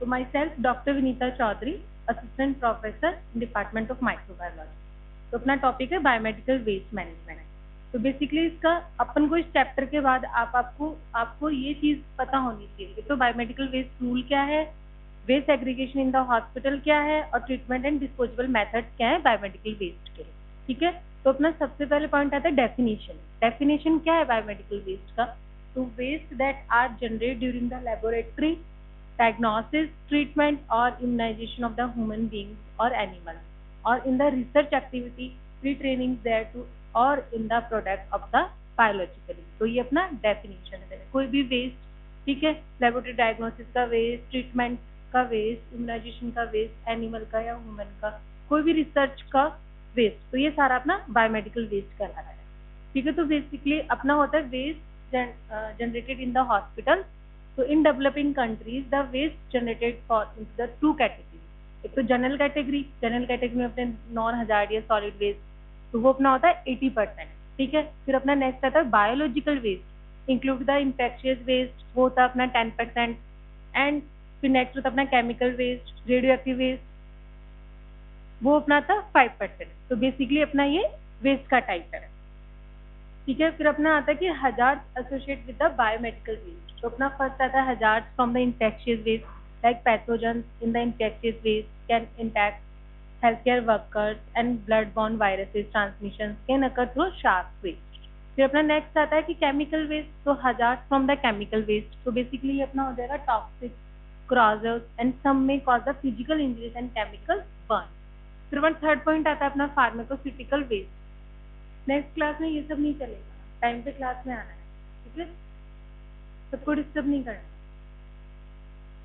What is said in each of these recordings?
तो myself doctor Vinita Chaudhary, assistant professor department of microbiology. तो अपना टॉपिक है बायोमेडिकल वेस्ट मैनेजमेंट। तो बेसिकली इसका अपन को इस चैप्टर के बाद आपको ये चीज पता होनी चाहिए तो बायोमेडिकल वेस्ट रूल क्या है, waste aggregation in the hospital क्या है, और ट्रीटमेंट एंड डिस्पोजेबल मेथड्स क्या है बायोमेडिकल वेस्ट के। ठीक है, तो अपना सबसे पहले पॉइंट आता है डेफिनेशन। डेफिनेशन क्या है बायोमेडिकल वेस्ट का? तो waste that are generate during the laboratory diagnosis, treatment or immunization of the human beings or animals, or in the research activity, pre-training thereto, or in the product of the biologically। तो ये अपना definition है। कोई भी waste, ठीक है, laboratory diagnosis का waste, treatment का वेस्ट, इम्यूनाइजेशन का वेस्ट, एनिमल का या ह्यूमन का, कोई भी रिसर्च का वेस्ट, तो ये सारा अपना बायोमेडिकल वेस्ट कहला रहा है। ठीक है, तो बेसिकली अपना होता है waste generated in the hospital. तो in developing countries the waste generated for the two category, एक तो जनरल कैटेगरी में अपने नॉन हजार्डियस सॉलिड वेस्ट, तो वो अपना होता है 80%। ठीक है, फिर अपना नेक्स्ट आता है biological waste, include the infectious waste, वो होता है अपना 10%। एंड फिर नेक्स्ट होता है अपना chemical waste, radioactive waste, वो अपना था 5%। तो बेसिकली अपना ये वेस्ट का टाइप है। ठीक है, फिर अपना आता है कि hazard associate with the biomedical waste. तो अपना फर्स्ट आता है hazard from the infectious waste, like pathogen in the infectious waste can impact healthcare workers and blood-borne viruses transmission can occur through sharp waste। फिर अपना next आता है कि chemical waste, तो hazard from the chemical waste, तो basically ये अपना हो जाएगा toxic, corrosive and some may cause the physical injuries and chemical burn. फिर अपना थर्ड पॉइंट आता है अपना फार्माकोसिटिकल वेस्ट। नेक्स्ट क्लास में ये सब नहीं चलेगा, टाइम पे क्लास में आना है, ठीक है, सबको डिस्टर्ब नहीं करना।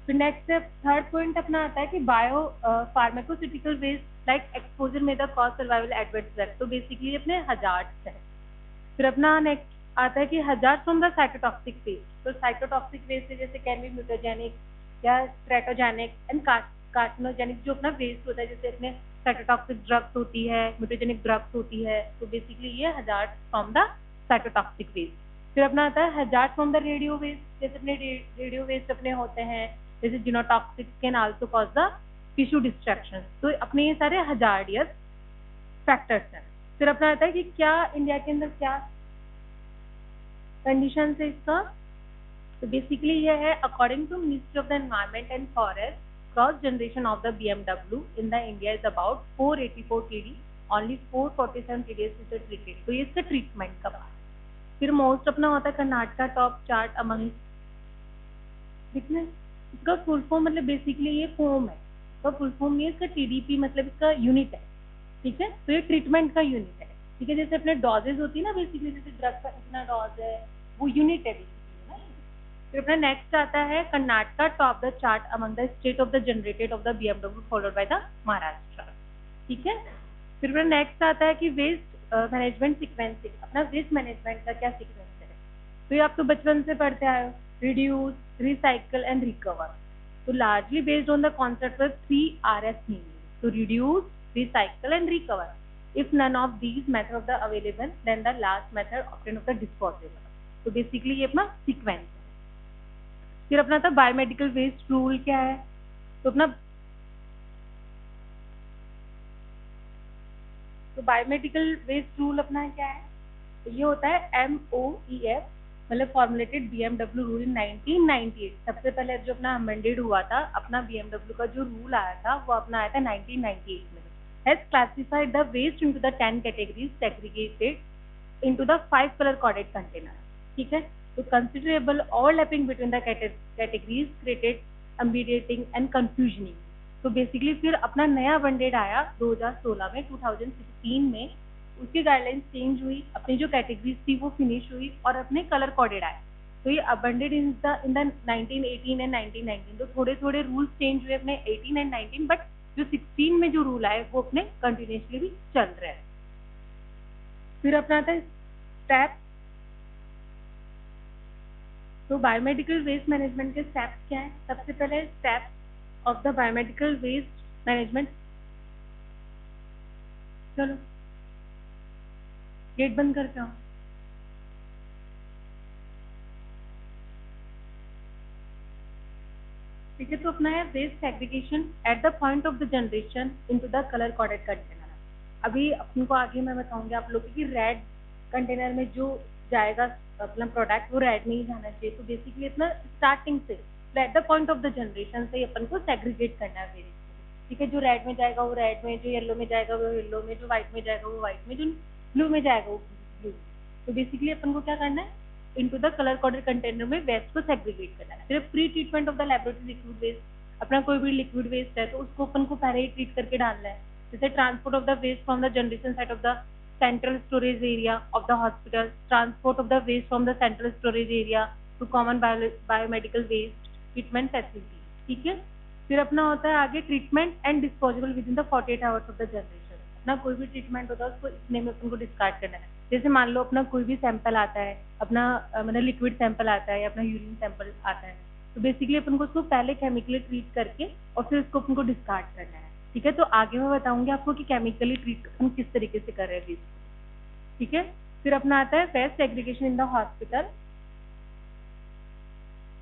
फिर नेक्स्ट थर्ड पॉइंट अपना आता है कि bio pharmaceutical waste like exposure may the cause survival adverse effect, तो बेसिकली अपने हजार्ड्स है। फिर अपना नेक्स्ट आता है कि hazard from the cytotoxic waste. तो साइटोटॉक्सिक वेस्ट है जैसे कैन बी म्यूटाजेनिक या स्ट्रेटोजेनिक एंड कार्सिनोजेनिक, जो अपना वेस्ट होता है, जैसे अपने साइटोटॉक्सिक ड्रग्स होती है, म्यूटाजेनिक ड्रग्स होती है, तो बेसिकली ये hazard from the cytotoxic waste. फिर अपना आता है hazard from the radio waste, जैसे अपने रेडियो वेस्ट अपने होते हैं, जैसे genotoxic can also cause the tissue destruction. तो अपने ये सारे हजार्डियस फैक्टर्स हैं। फिर अपना आता है कि क्या इंडिया के अंदर क्या कंडीशन है इसका? तो बेसिकली ये है according to ministry of the environment and forest, gross generation of the BMW in the India is about 484 TD, only 447 TD is treated. तो ये इसका ट्रीटमेंट का बात। फिर मोस्ट अपना होता है कर्नाटका टॉप चार्ट अमंग, इसका फुल फॉर्म मतलब बेसिकली ये फॉर्म है, इसका फुल फॉर्म ये इसका TDP मतलब इसका यूनिट है। ठीक है, तो ये ट्रीटमेंट का यूनिट है। ठीक है, जैसे अपने डोजेज होती है ना, बेसिकली जैसे ड्रग का इतना डोज है, वो यूनिट है बेसिकली ना। फिर अपना नेक्स्ट आता है Karnataka top the chart among the state of the generated of the BMW followed by the Maharashtra. ठीक है, फिर अपना नेक्स्ट आता है कि वेस्ट मैनेजमेंट सीक्वेंसिंग, अपना वेस्ट मैनेजमेंट का क्या सीक्वेंस है। तो ये आप तो बचपन से पढ़ते आए हो, रिड्यूस, रिसाइकल एंड रिकवर। तो largely based on the concept of 3RS meaning, तो reduce, recycle and recover. If none of these methods are available, then the last method option of the disposable। तो basically ये अपना sequence है। फिर अपना था biomedical waste rule क्या है। तो अपना बायोमेडिकल वेस्ट रूल अपना क्या है, तो ये होता है MOEF, मतलब फॉर्मुलेटेड BMW रूल इन 1998। सबसे पहले जो अपना अमेंडेड हुआ था, अपना BMW का जो रूल आया था वो अपना आया था 1998 में। has classified the waste into the 10 categories segregated into the 5 color coded container। ठीक है, तो considerable overlapping between the categories created ambiguity and confusioning। तो बेसिकली फिर अपना नया अमेंडेड आया 2016 में, 2016 में उसकी गाइडलाइंस चेंज हुई, अपनी जो कैटेगरीज थी वो फिनिश हुई और अपने कलर कोडेड आए। तो ये अबंडेड इन द 1918 एंड 1919, तो थोड़े थोड़े रूल्स चेंज हुए अपने 18 एंड 19, बट जो 16 में जो रूल आए वो अपने कंटिन्यूसली भी चल रहे हैं। फिर अपना आता है स्टेप। तो बायोमेडिकल वेस्ट मैनेजमेंट के स्टेप्स क्या है? सबसे पहले step of the biomedical waste management, चलो गेट बंद करके आओ। ठीक है, तो अपना है waste segregation at the point of the generation into the colour coded container. अभी अपन को आगे मैं बताऊंगी आप लोगों की रेड कंटेनर में जो जाएगा अपना प्रोडक्ट वो रेड में ही जाना चाहिए। तो बेसिकली अपना स्टार्टिंग से eight the point of the generation से ही अपन को सेग्रीगेट करना है वेस्ट। ठीक है, जो रेड में जाएगा वो रेड में, जो येलो में जाएगा वो येलो में, जो व्हाइट में जाएगा वो व्हाइट में, जो ब्लू में जाएगा वो ब्लू। तो बेसिकली अपन को क्या करना है, into the colour coded container में वेस्ट को सेग्रीगेट करना है। फिर pre treatment of the laboratory liquid waste, अपना कोई भी लिक्विड वेस्ट है तो उसको अपन को पहले ही ट्रीट करके डालना है। जैसे transport of the waste from the generation site of the central storage area of the hospital, transport of the waste from the central storage area to common biomedical waste treatment facility. ठीक है, फिर अपना होता है आगे treatment and disposable within the 48 hours of the generation. अपना कोई भी ट्रीटमेंट होता है उसको इतने में अपन को डिस्कार्ड करना है। जैसे मान लो अपना कोई भी सैंपल आता है, अपना मतलब लिक्विड सैंपल आता है या अपना यूरिन सैंपल आता है, तो बेसिकली अपन को उसको पहले केमिकली ट्रीट करके और फिर उसको अपन को डिस्कार्ड करना है। ठीक है, तो आगे मैं बताऊंगी आपको कि केमिकली ट्रीट हम किस तरीके से कर रहे हैं वेस्ट। ठीक है, फिर अपना आता है waste segregation in the hospital.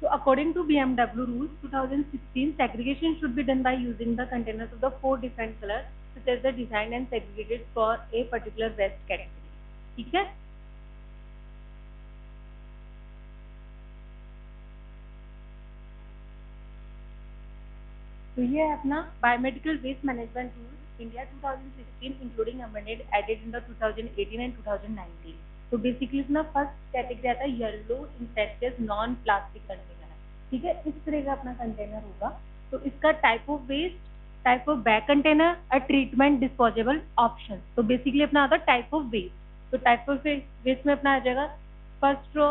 So according to BMW rules 2016, segregation should be done by using the containers of the 4 different colors such as the designed and segregated for a particular waste category. ठीक है, तो ये है अपना biomedical waste management rule India 2016 including amended added in the 2018 and 2019। तो basically अपना first category आता है yellow infectious non plastic container. ठीक है, इस तरह का अपना कंटेनर होगा। तो इसका type of waste, type of bag container और ट्रीटमेंट डिस्पोजेबल ऑप्शन। तो बेसिकली अपना आता है टाइप ऑफ वेस्ट। तो टाइप ऑफ वेस्ट में अपना आ जाएगा फर्स्ट रो,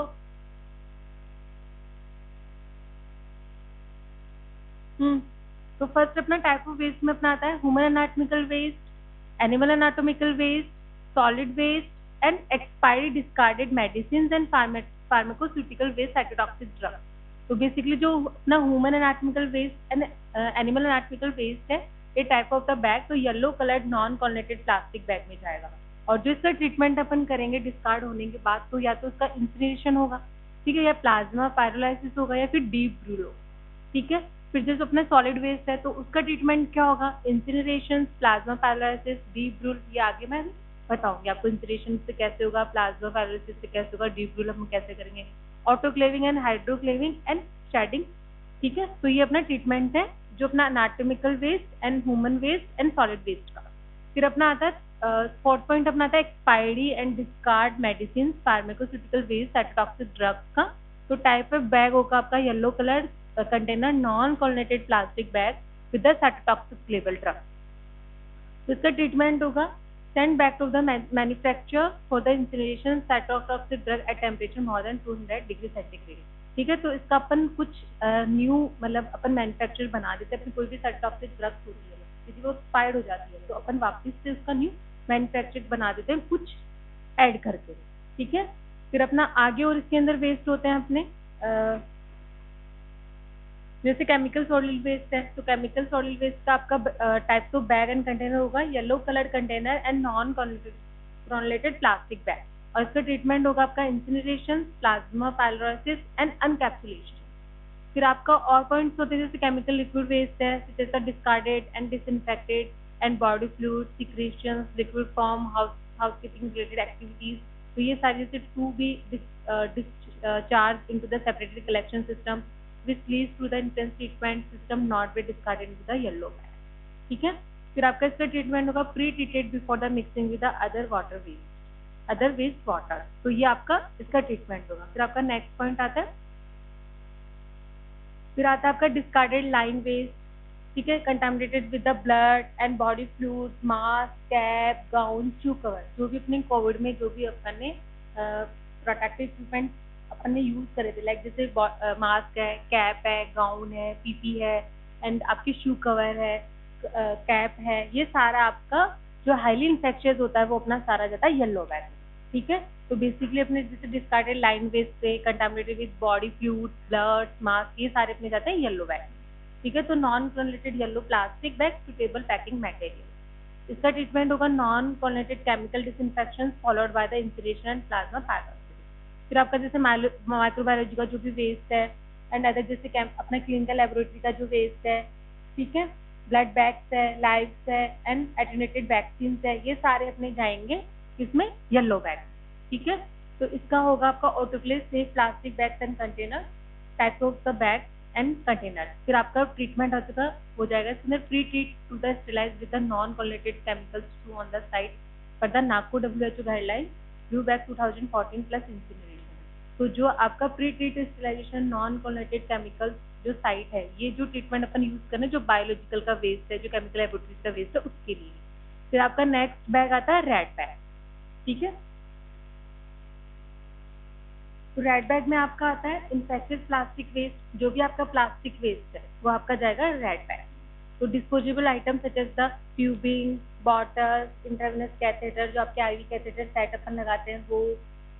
तो फर्स्ट अपना टाइप ऑफ वेस्ट में अपना आता है human anatomical waste, animal anatomical waste, solid waste and expiry discarded medicine and pharmaceutical waste, cytotoxic drug. तो बेसिकली जो अपना human anatomical waste and animal anatomical waste है ये टाइप ऑफ द बैग तो yellow coloured non chlorinated plastic bag में जाएगा। और जो इसका ट्रीटमेंट अपन करेंगे डिस्कार्ड होने के बाद तो या तो उसका इंसिनरेशन होगा, ठीक है, या प्लाज्मा पायरोलाइसिस होगा या फिर डीप ब्रूल होगा। ठीक है, फिर जैसे अपना सॉलिड वेस्ट है तो उसका ट्रीटमेंट क्या होगा, इंसिनरेशन, प्लाज्मा पायरोलाइसिस, डीप ब्रूल। ये आगे मैं बताऊंगी आपको इंसिनरेशन से कैसे होगा, प्लाज्मा पायरोलाइसिस से कैसे होगा, डीप ब्रूल हम कैसे करेंगे, autoclaving and hydroclaving and shredding. ठीक है, तो ये अपना ट्रीटमेंट है जो अपना anatomical waste and human waste and solid waste का। फिर अपना आता है फोर्थ पॉइंट अपना आता है expiry and discard medicine, pharmaceutical waste, cytotoxic drugs का। तो टाइप ऑफ बैग होगा आपका yellow colour container non chlorinated plastic bag with the cytotoxic label drug. तो इसका ट्रीटमेंट होगा send back to the manufacturer for the incineration cytotoxic drug at temperature more than 200 degree centigrade. ठीक है, तो इसका अपन कुछ न्यू मतलब अपन मैन्युफैक्चर बना देते हैं। अपनी कोई भी साइटोटॉक्सिक ड्रग होती है यदि वो एक्सपायर्ड हो जाती है तो अपन वापस से उसका न्यू मैन्युफैक्चर बना देते हैं कुछ ऐड करके। ठीक है, फिर अपना आगे और इसके अंदर वेस्ट होते हैं अपने जैसे केमिकल सॉलिड वेस्ट है तो केमिकल सॉलिड वेस्ट का आपका types of bag and container होगा yellow colour container and non chlorinated plastic bag. और इसका ट्रीटमेंट होगा आपका incineration, plasma pyrolysis and encapsulation. फिर आपका और पॉइंट्स होते हैं जैसे केमिकल लिक्विड वेस्ट है जैसे discarded and disinfected and body fluid, secretions, liquid form, housekeeping related activities. तो ये सारी जैसे to be discharge into the separated collection system which leads to the intense treatment system not be discarded into the yellow bag। ठीक है, फिर आपका इसका treatment होगा pre treated before the mixing with the other waste water. तो ये आपका इसका ट्रीटमेंट होगा। फिर आपका नेक्स्ट पॉइंट आता है, फिर आता है आपका डिस्कार्डेड लाइन वेस्ट। ठीक है, contaminated with the blood and body fluid, mask, cap, gown, shoe cover. जो भी अपने कोविड में जो भी अपन ने प्रोटेक्टिव इक्विपमेंट अपन ने यूज करे थे लाइक जैसे मास्क है, कैप है, गाउन है, पीपी है एंड आपकी शू कवर है, कैप है, ये सारा आपका जो हाईली इन्फेक्शियस होता है वो अपना सारा जाता है येलो बैग। ठीक है, तो बेसिकली अपने जैसे डिस्कार्डेड लाइन वेस्ट से contaminated with body fluid, blood, mask, ये सारे अपने जाते हैं येलो बैग। ठीक है, तो non chlorinated yellow plastic bag suitable packing material. इसका ट्रीटमेंट होगा non chlorinated chemical disinfection followed by the incineration and plasma pyrolysis. फिर आपका जैसे माइक्रोबायोलॉजी का जो भी वेस्ट है एंड अदर जैसे अपना क्लिनिकल लेबोरेटरी का जो वेस्ट है, ठीक है, ब्लड बैग्स है, लाइव्स है एंड एटेन्यूएटेड वैक्सीन है, ये सारे अपने जाएंगे इसमें येलो बैग, ठीक है। तो इसका होगा आपका autoclave safe plastic bags and container, type of the bag and container. फिर आपका ट्रीटमेंट हो जाएगा इसमें pre treat to the sterilise with the non chlorinated chemicals to on the site पर the NACO WHO guideline view back 2014 plus incineration. तो जो आपका pre treat sterilisation non chlorinated chemicals जो साइट है, ये जो ट्रीटमेंट अपन यूज करना है जो बायोलॉजिकल का वेस्ट है, जो केमिकल लेबोरेटरीज का वेस्ट है, उसके लिए। फिर आपका नेक्स्ट बैग आता है रेड बैग, ठीक है। तो रेड बैग में आपका आता है इन्फेक्टेड प्लास्टिक वेस्ट, जो भी आपका प्लास्टिक वेस्ट है वो आपका जाएगा रेड बैग। तो disposable item such as the tubing, bottles, intravenous catheter, जो आपके आईवी कैथेटर सेट अपन लगाते हैं वो,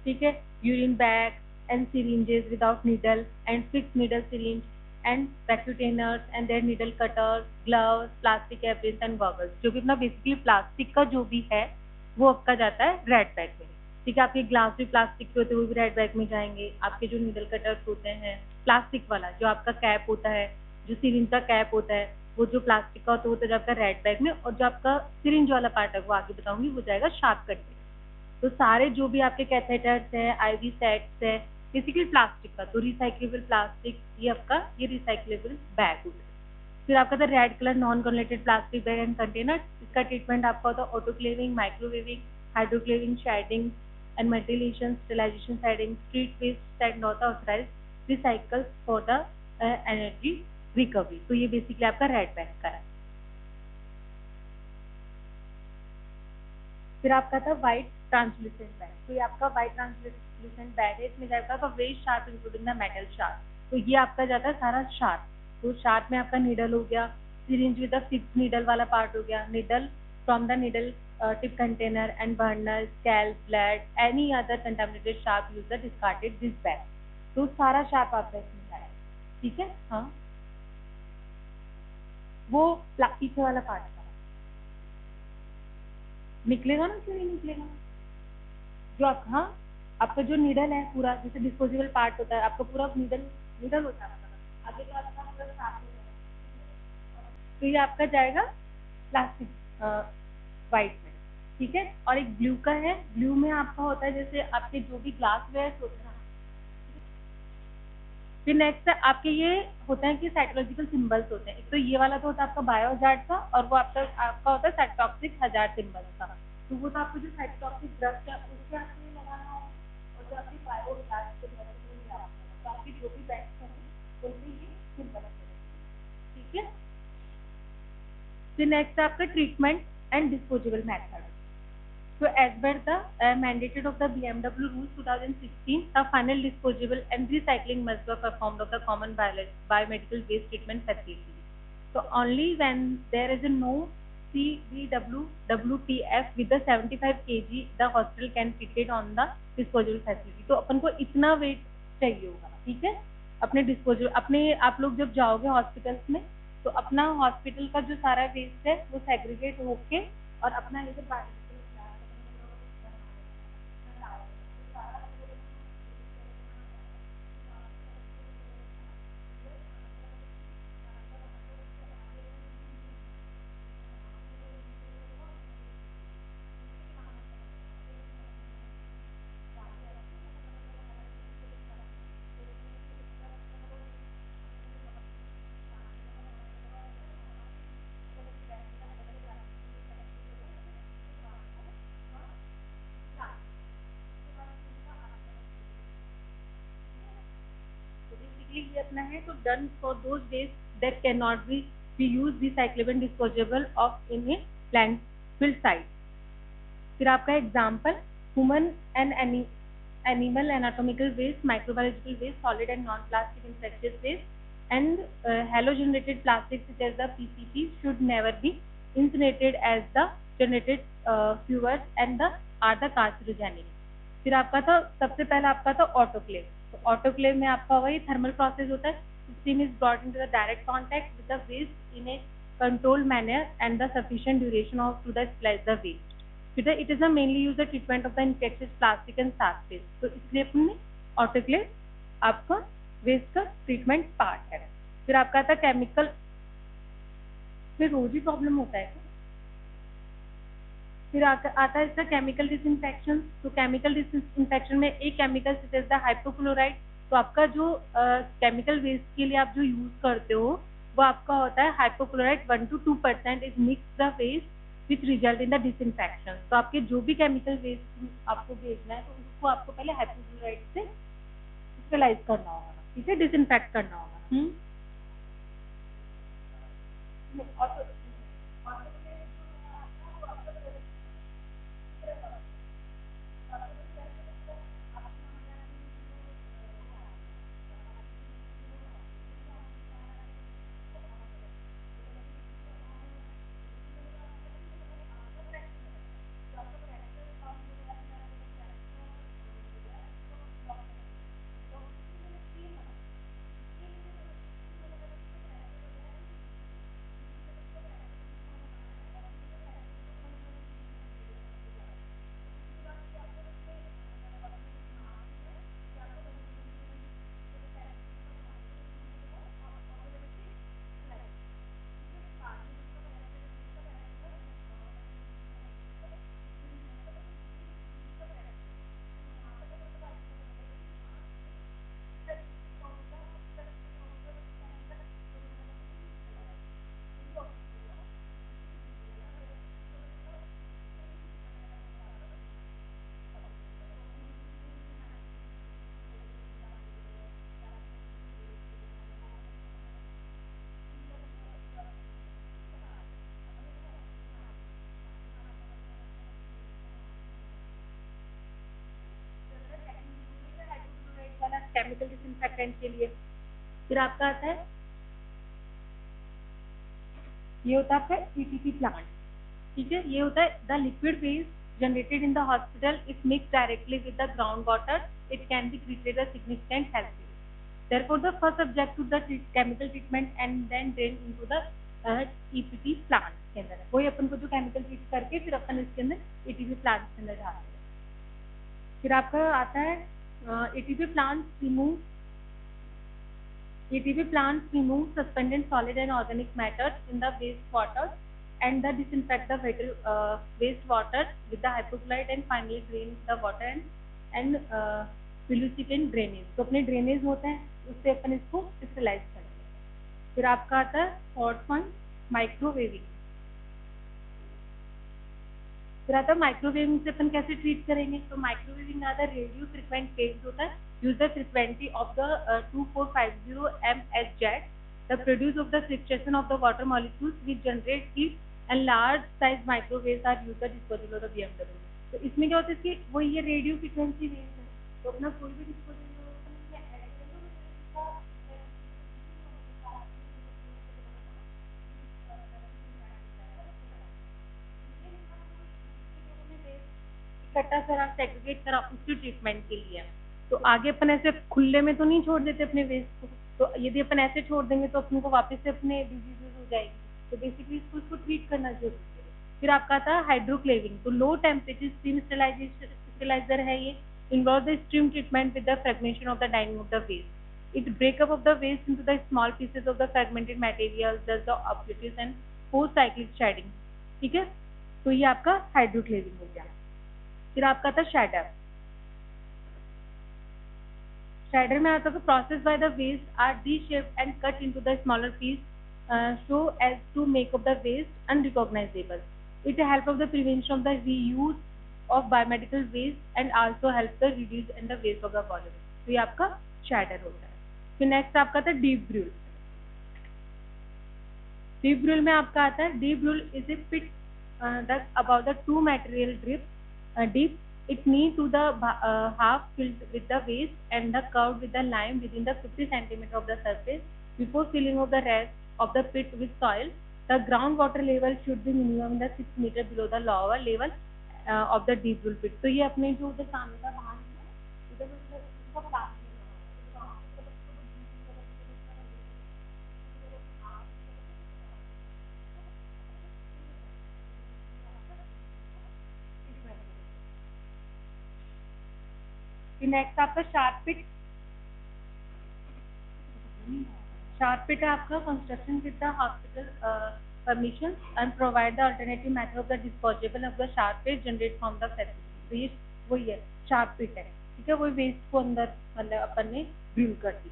ठीक है, urine bag and syringes without needle and fix needle syringe and vacutainers and their needle cutters, gloves, plastic aprons and goggles, जो भी अपना बेसिकली प्लास्टिक का जो भी है वो आपका जाता है रेड बैग में, ठीक है। आपके ग्लास भी प्लास्टिक के होते हैं वो भी रेड बैग में जाएंगे। आपके जो नीडल कटर्स होते हैं प्लास्टिक वाला, जो आपका कैप होता है, जो सिरिंज का कैप होता है, वो जो प्लास्टिक का होता है आपका रेड बैग में, और जो आपका सिरिंज वाला पार्ट है वो आगे बताऊंगी, वो जाएगा शार्प कंटेनर। तो सारे जो भी आपके कैथेटर्स है, आईवी सेट्स है, बेसिकली प्लास्टिक का, तो रिसाइक्लेबल प्लास्टिक, ये आपका ये रिसाइक्लेबल बैग होता है। फिर आपका था red colour non chlorinated plastic bag and container, इसका ट्रीटमेंट आपका होता है autoclaving, microwaving, hydroclaving, shredding and ventilation, sterilization, siding, street waste and not authorized recycles for the energy recovery। तो ये बेसिकली आपका रेड बैग का है। फिर आपका था व्हाइट ट्रांसलूसेंट बैग, तो ये आपका व्हाइट ट्रांसलूसेंट बैग है, इसमें जाएगा आपका waste sharp including the metal sharp. तो ये आपका जाता है सारा शार्प, तो शार्प में आपका नीडल हो गया, syringe with the fix needle वाला पार्ट हो गया, needle from the needle tip container and burner, scalp, blood, any other contaminated sharp user discarded this bag। तो सारा शार्प आपका इसमें है, ठीक है। हाँ, वो पीछे वाला पार्ट का निकलेगा ना, क्यों नहीं निकलेगा, जो आप, हाँ, आपका जो नीडल है पूरा, जैसे डिस्पोजेबल पार्ट होता है आपका पूरा नीडल होता है आगे, तो आपका पूरा साफ हो जाएगा। तो ये आपका जाएगा प्लास्टिक वाइट में, ठीक है। और एक ब्लू का है, ब्लू में आपका होता है जैसे आपके जो भी ग्लास वेयर होते हैं। फिर नेक्स्ट है आपके ये होता है कि साइकोलॉजिकल सिंबल्स होते हैं, एक तो ये वाला तो होता है आपका बायोहजार्ड का, और वो आपका होता है साइटोटॉक्सिक हजार्ड सिंबल्स का। तो वो तो आपको जो साइटोटॉक्सिक ड्रग्स है उसके आपको ये लगाना है, और जो आपकी बायोहजार्ड सिंबल है तो आपकी जो भी बैग्स हैं उनमें ये सिंबल है, ठीक है। फिर नेक्स्ट है आपका treatment and disposable method. So as per the mandated of the BMW Rules 2016, the final disposable and recycling must be performed of the common biomedical waste treatment facility. So only when there is a no CBWWTF with the 75 kg, the hospital can fit it on the disposable facility। तो अपन को इतना wait चाहिए होगा, ठीक है। अपने disposable, अपने आप लोग जब जाओगे हॉस्पिटल्स में तो अपना हॉस्पिटल का जो सारा वेस्ट है वो सेग्रीगेट होके और अपना ये जो ये अपना है, तो done for those days that can not be use recyclable disposable of in a landfill site. फिर आपका example human and animal anatomical waste, microbiological waste, solid and non plastic infectious waste and halogenated plastics such as the PCP should never be incinerated as the generated fuels and are the carcinogenic। फिर आपका था सबसे पहला आपका था autoclave. तो autoclave में आपका वही थर्मल प्रोसेस होता है, steam is brought into the direct contact with the waste in a controlled manner and the sufficient duration of to the slice the waste. फिर it is mainly use the treatment of the infectious plastic and surface. तो इसलिए अपने autoclave आपका waste का treatment part है। फिर आपका आता है केमिकल, फिर रोज ही प्रॉब्लम होता है। फिर आता है इसका केमिकल डिसइंफेक्शन। तो केमिकल डिसइंफेक्शन में एक chemical such as the hypochloride. तो आपका जो केमिकल वेस्ट के लिए आप जो यूज करते हो वो आपका होता है hypochloride 1 to 2% is mix the waste which result in the disinfection. तो आपके जो भी केमिकल वेस्ट आपको भेजना है तो उसको आपको पहले हाइपोक्लोराइड से स्टेलाइज करना होगा, ठीक है, डिसइंफेक्ट करना होगा। केमिकल डिसइंफेक्टेंट के लिए फिर आपका आता है, ये होता है आपका ईटीपी प्लांट, ठीक है। ये होता है the liquid waste generated in the hospital it mix directly with the ground water it can be treated a significant health risk. Therefore the first subject to the chemical treatment and then drain into the ETP plant के अंदर। वही अपन को जो chemical treat करके फिर अपन इसके अंदर ETP plant के अंदर डालते हैं। फिर आपका आता है ETP plant remove ETP plants remove suspended solid and organic matter in the wastewater and the disinfect the wastewater with the hypochlorite and finally drain the water and pellucid drainage। तो अपने ड्रेनेज होते हैं उससे अपन इसको sterilise करेंगे। फिर आपका आता है फोर्थ वन माइक्रोवेविंग। फिर आता है माइक्रोवेविंग से अपन कैसे ट्रीट करेंगे। तो माइक्रोवेविंग आता है रेडियो फ्रिक्वेंट फेज होता है use the frequency of the 2450 mHz the produce of the fluctuation of the water molecules which generate heat and large size microwaves are used the disposal of the BMW। तो इसमें क्या होता है कि वो ये रेडियो फ्रिक्वेंसी वेव है तो अपना कोई भी डिस्पोजल इकट्ठा करा सेग्रीगेट करा उसकी ट्रीटमेंट के लिए। तो आगे अपन ऐसे खुले में तो नहीं छोड़ देते अपने वेस्ट को, तो यदि अपन ऐसे छोड़ देंगे तो अपन को वापस से अपने डिजीजेस हो जाएगी। तो बेसिकली इसको ट्रीट करना जरूरी है। फिर आपका था हाइड्रोक्लेविंग। तो लो टेम्परेचर स्टीम स्टेलाइजर है ये, involve the steam treatment with the fragmentation of the dining of the waste. It break up of the waste into the small pieces of the fragmented material thus the objectives and post cyclic shredding, ठीक है। तो ये आपका हाइड्रोक्लेविंग हो गया। फिर आपका था शैडर। शैडर में आता है process by the waste are the shape and cut into the smaller piece so as to make of the waste unrecognizable. It help of the prevention of the reuse of biomedical waste and also help the reduce and the waste of the body. तो ये आपका शैडर होता है। फिर next आपका था deep ब्रूल। Deep ब्रूल में आपका आता है deep burial is a pit about the two material drip deep it need to the half filled with the waste and the curved with the lime within the 50 centimeter of the surface before filling of the rest of the pit with soil। The groundwater level should be minimum the 6 meter below the lower level of the deep brule pit। तो ये अपने जो उधर सामने का भाग है उधर उसका प्लान नेक्स्ट आपका शार्प पिट। Sharp pit है आपका construction with the hospital permission and provide the alternative method of the disposable of the sharp pit generate from the facility. तो ये वही है sharp pit है, ठीक है, वही वेस्ट को अंदर मतलब अपन ने ड्रिल कर दी।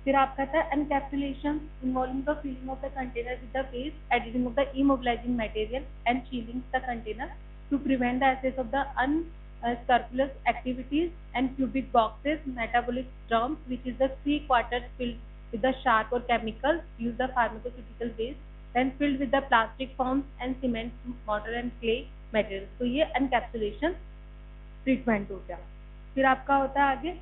फिर आपका था encapsulation involving the filling of the container with the paste, addition of the immobilizing material and sealing the container to prevent the access of the unscrupulous activities, and cubic boxes, metabolic drums, which is the 3/4 filled with the sharp or chemicals, use the pharmaceutical waste, then filled with the plastic forms and cement, mortar and clay materials. तो ये encapsulation treatment हो गया। फिर आपका होता है आगे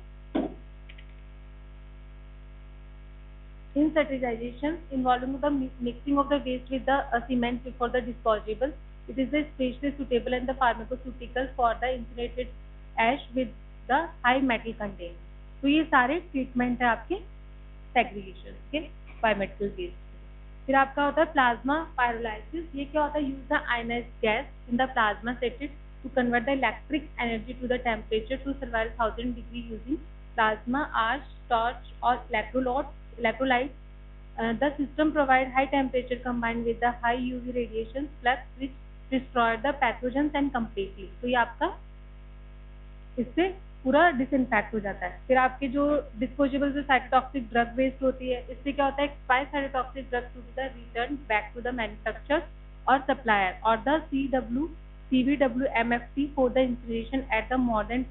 Insaturization involving the mixing of the waste with the cement before the disposable. It is especially suitable in the pharmaceutical for the insulated ash with the high metal content. तो ये सारे ट्रीटमेंट है आपके सेग्रीगेशन के biomedical waste. फिर आपका होता है प्लाज्मा पायरोलाइसिस। ये क्या होता है? Use the ionized gas in the plasma seated to convert the electric energy to the temperature to survive 1000 degree using plasma, arc, torch और electrolytes. The system provides high temperature combined with the high UV radiation flux which destroy the pathogens and completely. तो ये आपका इससे पूरा disinfect हो जाता है। फिर आपके जो डिस्पोजेबल जो साइटोटॉक्सिक ड्रग वेस्ट होती है, इससे क्या होता है? Expire cytotoxic drug to be the return back to the manufacturer और सप्लायर और the CWMFT for the incineration at the more than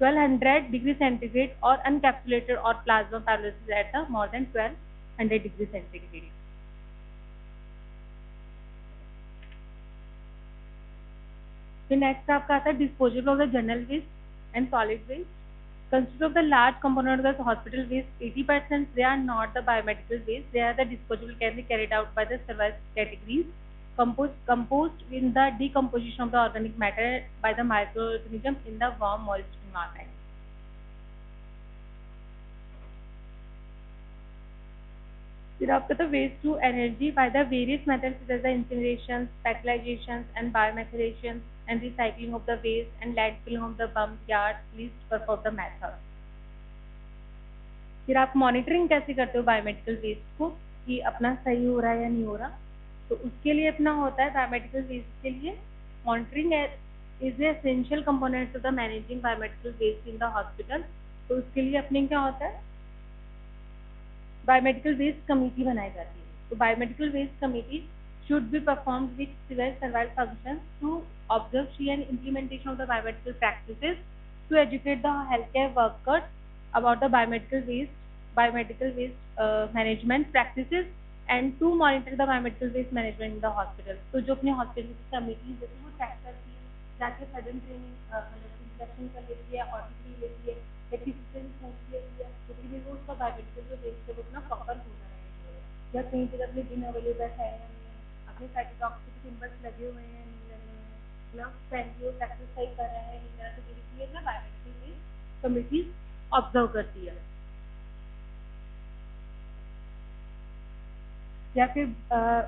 1200 degrees centigrade or encapsulated or plasma pyrolysis at the more than 1200 degrees centigrade. फिर next आपका आता है disposal of the general waste and solid waste. Consist of the large component of the hospital waste, 80% they are not the biomedical waste. They are the disposable can be carried out by the several categories. Composed in the decomposition of the organic matter by the microorganism in the warm moist environment. फिर आपका तो waste to energy by the various methods such as the incineration, speculations and biomethanation and recycling of the waste and landfilling of the bump yards, please perform the method. फिर आप monitoring कैसे करते हो biomedical waste को कि अपना सही हो रहा है या नहीं हो रहा? तो उसके लिए अपना होता है बायोमेडिकल वेस्ट के लिए monitoring is essential components of the managing biomedical waste in the hospital. तो उसके लिए अपने क्या होता है? बायोमेडिकल वेस्ट कमेटी बनाई जाती है। तो biomedical waste committee should be performed with several functions to observe, see and implementation of the biomedical practices, to educate the healthcare workers about the biomedical waste management practices and to monitor the biomedical waste management in the hospital. तो जो अपने hospital की committee जैसे वो check करती है, जाके sudden training मतलब इंस्पेक्शन कर लेती है, ऑडिट लेती है या किसी से भी पूछ लेती है तो कि वो उसका बायोमेडिकल जो वेस्ट है वो अपना प्रॉपर होना है या कहीं पर अपने दिन अवेलेबल है या नहीं, अपने साइटोटॉक्सिक सिंबल्स लगे हुए हैं नहीं लगे हुए हैं, ना फैमिली प्रैक्टिस सही कर रहे हैं नहीं कर रहे, तो ये ना बायोमेडिकल वेस्ट कमेटी ऑब्जर्व करती है। या फिर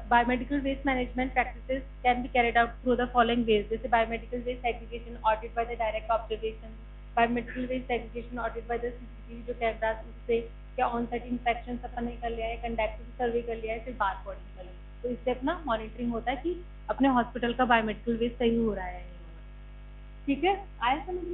biomedical waste management practices can be carried out through the following ways, जैसे biomedical waste aggregation audit by the direct observation, biomedical waste aggregation audit by the CCTV जो cameras उससे क्या on site inspection अपन ने कर लिया है, conductive सर्वे कर लिया है, फिर बार कोडिंग कर लिया, तो इससे अपना मॉनिटरिंग होता है कि अपने हॉस्पिटल का बायोमेडिकल वेस्ट सही हो रहा है या नहीं हो रहा। ठीक है, आया समझ में?